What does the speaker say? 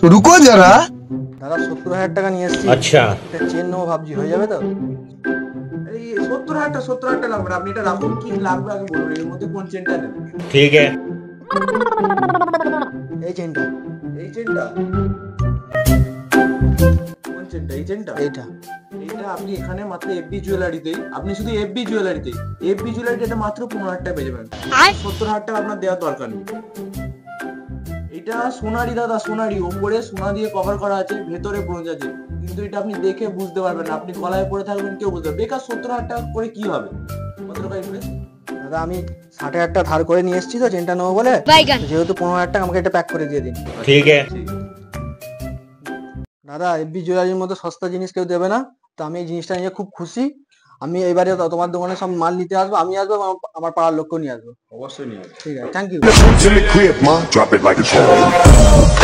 तो रुको जरा। দাদা 70,000 টাকা নিয়ে এসেছি। अच्छा একটা চেন নেবো ভাবছি, হয়ে যাবে তো? এই 70,000 লাগবে না, আপনি এটা রাখুন। কি লাগবে আগে বলুন, এর মধ্যে কোন চেনটা নেবেন? ठीक है। এই চেনটা। এই চেনটা? কোন চেনটা? এই চেনটা? এইটা। এইটা আপনি এখানে মাত্র এফবি জুয়েলারিতেই, আপনি শুধু এফবি জুয়েলারিতেই, এফবি জুয়েলারিতে এটা মাত্র 15,000 টাকা পেয়ে যাবেন। 70,000 টাকা আপনার দেওয়ার দরকার নেই। এটা সোনারি দাদা, সোনারি। ওপরে সোনা দিয়ে কভার করা আছে, ভেতরে ব্রোঞ্জ আছে, কিন্তু এটা আপনি দেখে বুঝতে পারবেন না। আপনি গলায় পরে থাকবেন, কেউ বুঝতে পারবে। বেকার 70,000 টাকা করে কি হবে? কত টাকা ইনভেস্ট? দাদা আমি 60,000 টাকা ধার করে নিয়ে এসেছি তো চেনটা নেবো বলে, যেহেতু 15,000 টাকা আমাকে এটা প্যাক করে দিয়ে দিন। ठीक है। ঠিক আছে। দাদা এফবি জুয়েলারির মতো সস্তা জিনিস কেউ দেবে না, তো আমি এই জিনিসটা নিয়ে খুব খুশি। আমি এবারে তোমার দোকানে সব মাল নিতে আসবো, আমি আসবো, আমার পাড়ার লোককেও নিয়ে আসবো। অবশ্যই নিয়ে আসবেন। ঠিক আছে, thank you. It's in the crib, ma. Drop it like it's hot.